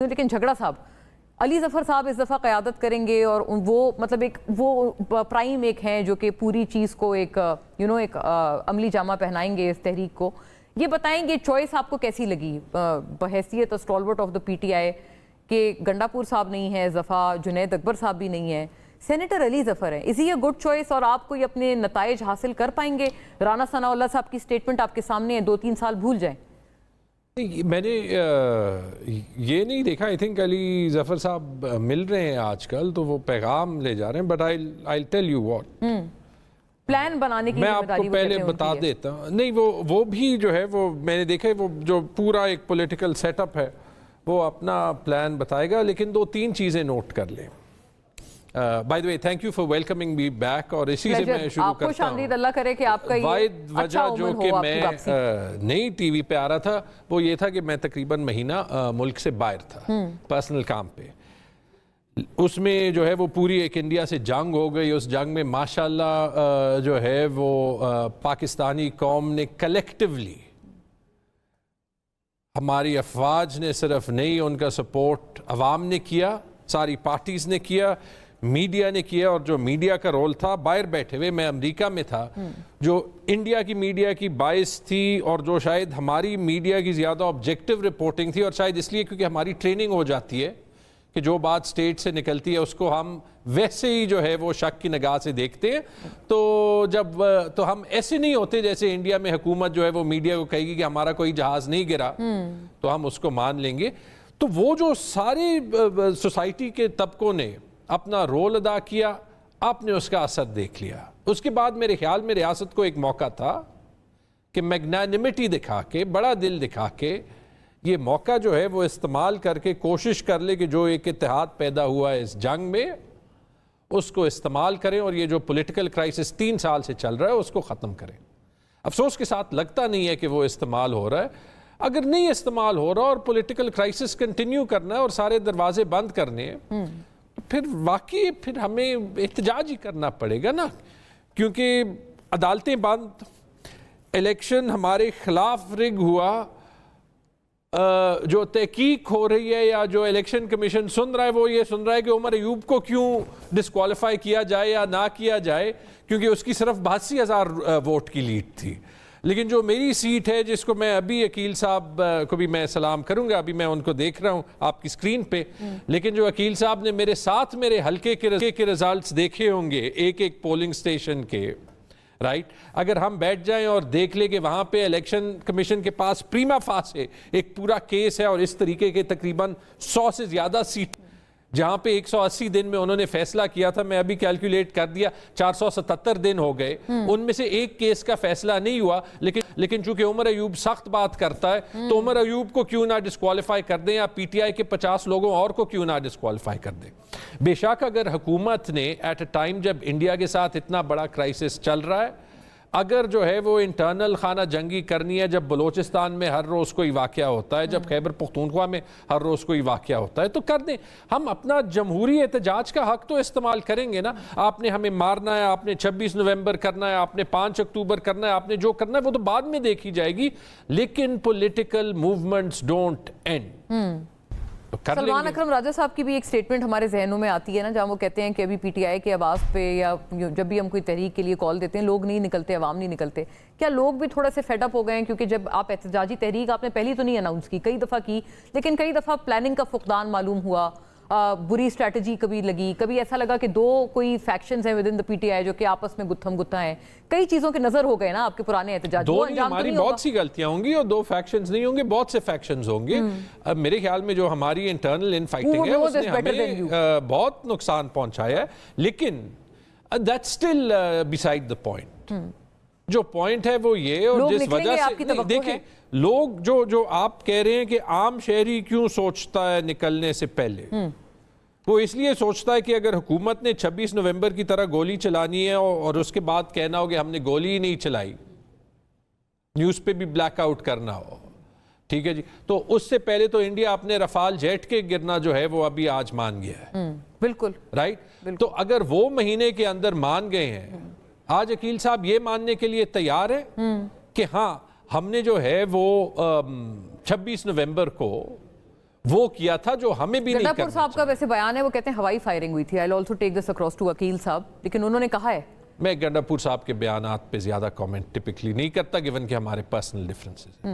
لیکن جھگڑا صاحب علی ظفر صاحب اس دفعہ قیادت کریں گے اور وہ مطلب ایک وہ پرائم ایک ہیں جو کہ پوری چیز کو ایک ایک عملی جامہ پہنائیں گے اس تحریک کو. یہ بتائیں گے چوائس آپ کو کیسی لگی بحیثیت اسٹالورٹ of the P T I کہ گنڈا پور صاحب نہیں ہے ظفا, جنید اکبر صاحب بھی نہیں ہے, سینیٹر علی ظفر ہے. از ہی اے گڈ چوائس اور آپ کوئی اپنے نتائج حاصل کر پائیں گے؟ رانا ثناء اللہ صاحب کی سٹیٹمنٹ آپ کے سامنے ہے, 2-3 سال بھول جائیں. میں نے یہ نہیں دیکھا. آئی تھنک علی ظفر صاحب مل رہے ہیں آج کل تو وہ پیغام لے جا رہے ہیں, but I tell you what, plan بنانے کی میں آپ کو پہلے بتا دیتا ہوں. نہیں وہ بھی جو ہے وہ میں نے دیکھا ہے, وہ جو پورا ایک پولیٹیکل سیٹ اپ ہے وہ اپنا پلان بتائے گا, لیکن 2-3 چیزیں نوٹ کر لیں. By the way thank you for welcoming me back, اور اسی سے میں شروع کرتا ہوں. اللہ کرے کہ آپ کا واحد وجہ جو کہ میں نئی ٹی وی پہ آ رہا تھا وہ یہ تھا کہ میں تقریباً مہینہ ملک سے باہر تھا پرسنل کام پہ. اس میں جو ہے وہ پوری ایک انڈیا سے جنگ ہو گئی. اس جنگ میں ماشاءاللہ جو ہے وہ پاکستانی قوم نے کلیکٹیولی, ہماری افواج نے صرف نہیں, ان کا سپورٹ عوام نے کیا, ساری پارٹیز نے کیا, میڈیا نے کیا. اور جو میڈیا کا رول تھا باہر بیٹھے ہوئے, میں امریکہ میں تھا, جو انڈیا کی میڈیا کی باعث تھی اور جو شاید ہماری میڈیا کی زیادہ آبجیکٹیو رپورٹنگ تھی, اور شاید اس لیے کیونکہ ہماری ٹریننگ ہو جاتی ہے کہ جو بات سٹیٹ سے نکلتی ہے اس کو ہم ویسے ہی جو ہے وہ شک کی نگاہ سے دیکھتے ہیں. تو ہم ایسے نہیں ہوتے جیسے انڈیا میں حکومت جو ہے وہ میڈیا کو کہے گی کہ ہمارا کوئی جہاز نہیں گرا تو ہم اس کو مان لیں گے. تو وہ جو سارے سوسائٹی کے طبقوں نے اپنا رول ادا کیا, آپ نے اس کا اثر دیکھ لیا. اس کے بعد میرے خیال میں ریاست کو ایک موقع تھا کہ میگنانیمٹی دکھا کے, بڑا دل دکھا کے, یہ موقع جو ہے وہ استعمال کر کے کوشش کر لے کہ جو ایک اتحاد پیدا ہوا ہے اس جنگ میں اس کو استعمال کریں, اور یہ جو پولیٹیکل کرائسس 3 سال سے چل رہا ہے اس کو ختم کریں. افسوس کے ساتھ لگتا نہیں ہے کہ وہ استعمال ہو رہا ہے. اگر نہیں استعمال ہو رہا اور پولیٹیکل کرائسس کنٹینیو کرنا ہے اور سارے دروازے بند کرنے ہیں, پھر واقعی پھر ہمیں احتجاج ہی کرنا پڑے گا نا, کیونکہ عدالتیں بند, الیکشن ہمارے خلاف رگ ہوا, جو تحقیق ہو رہی ہے یا جو الیکشن کمیشن سن رہا ہے وہ یہ سن رہا ہے کہ عمر ایوب کو کیوں ڈسکوالیفائی کیا جائے یا نہ کیا جائے, کیونکہ اس کی صرف 82,000 ووٹ کی لیڈ تھی. لیکن جو میری سیٹ ہے جس کو میں ابھی عقیل صاحب کو بھی میں سلام کروں گا, ابھی میں ان کو دیکھ رہا ہوں آپ کی سکرین پہ, لیکن جو عقیل صاحب نے میرے ساتھ میرے حلقے کے رزلٹس دیکھے ہوں گے ایک پولنگ سٹیشن کے, رائٹ, اگر ہم بیٹھ جائیں اور دیکھ لیں کہ وہاں پہ الیکشن کمیشن کے پاس پریما فاسے ایک پورا کیس ہے, اور اس طریقے کے تقریباً 100 سے زیادہ سیٹ جہاں پہ 180 دن میں انہوں نے فیصلہ کیا تھا, میں ابھی کیلکولیٹ کر دیا 477 دن ہو گئے, ان میں سے ایک کیس کا فیصلہ نہیں ہوا. لیکن چونکہ عمر ایوب سخت بات کرتا ہے تو عمر ایوب کو کیوں نہ ڈسکوالیفائی کر دیں, یا پی ٹی آئی کے 50 لوگوں اور کو کیوں نہ ڈسکوالیفائی کر دیں. بے شک اگر حکومت نے ایٹ اے ٹائم جب انڈیا کے ساتھ اتنا بڑا کرائسس چل رہا ہے, اگر جو ہے وہ انٹرنل خانہ جنگی کرنی ہے, جب بلوچستان میں ہر روز کوئی واقعہ ہوتا ہے, جب خیبر پختونخوا میں ہر روز کوئی واقعہ ہوتا ہے, تو کر دیں. ہم اپنا جمہوری احتجاج کا حق تو استعمال کریں گے نا. آپ نے ہمیں مارنا ہے, آپ نے 26 نومبر کرنا ہے, آپ نے 5 اکتوبر کرنا ہے, آپ نے جو کرنا ہے وہ تو بعد میں دیکھی جائے گی, لیکن political movements don't end. Salman Akram Raja صاحب کی بھی ایک سٹیٹمنٹ ہمارے ذہنوں میں آتی ہے نا, جہاں وہ کہتے ہیں کہ ابھی پی ٹی آئی کے آواز پہ یا جب بھی ہم کوئی تحریک کے لیے کال دیتے ہیں لوگ نہیں نکلتے, عوام نہیں نکلتے. کیا لوگ بھی تھوڑا سے فیڈ اپ ہو گئے ہیں؟ کیونکہ جب آپ احتجاجی تحریک آپ نے پہلی تو نہیں اناؤنس کی, کئی دفعہ کی, لیکن کئی دفعہ پلاننگ کا فقدان معلوم ہوا, بری اسٹریٹجی کبھی لگی, کبھی ایسا لگا کہ 2 کوئی فیکشنز ہیں with in the P T I جو کہ آپس میں گتھم گتھا ہیں. کئی چیزوں کے نظر ہو گئے نا آپ کے پرانے احتجاج. 2 نہیں, ہماری بہت سی غلطیاں ہوں گی, اور 2 فیکشنز نہیں ہوں گے, بہت سے فیکشنز ہوں گے. میرے خیال میں جو ہماری انٹرنل ان فائٹنگ ہے اس نے ہمیں بہت نقصان پہنچایا ہے, لیکن that's still beside the point. جو پوائنٹ ہے وہ یہ, اور جس وجہ سے دیکھیں لوگ جو آپ کہہ رہے ہیں کہ عام شہری کیوں سوچتا ہے نکلنے سے پہلے, وہ اس لیے سوچتا ہے کہ اگر حکومت نے 26 نومبر کی طرح گولی چلانی ہے اور اس کے بعد کہنا ہو کہ ہم نے گولی ہی نہیں چلائی, نیوز پہ بھی بلیک آؤٹ کرنا ہو, ٹھیک ہے جی, تو اس سے پہلے تو انڈیا اپنے رفال جیٹ کے گرنا جو ہے وہ ابھی آج مان گیا ہے. بالکل رائٹ. تو اگر وہ مہینے کے اندر مان گئے ہیں, آج عقیل صاحب یہ ماننے کے لیے تیار ہے کہ ہاں ہم نے جو ہے وہ 26 نومبر کو وہ کیا تھا جو ہمیں بھی نہیں گنڈا پور کرنا صاحب کا ویسے بیان ہے، وہ کہتے ہیں ہوائی فائرنگ ہوئی تھی. I'll also take this across to Aqeel صاحب، لیکن انہوں نے کہا ہے. میں گنڈا پور صاحب کے بیانات پہ زیادہ کامنٹ ٹپکلی نہیں کرتا، گیون کہ ہمارے پرسنل ڈفرینسز.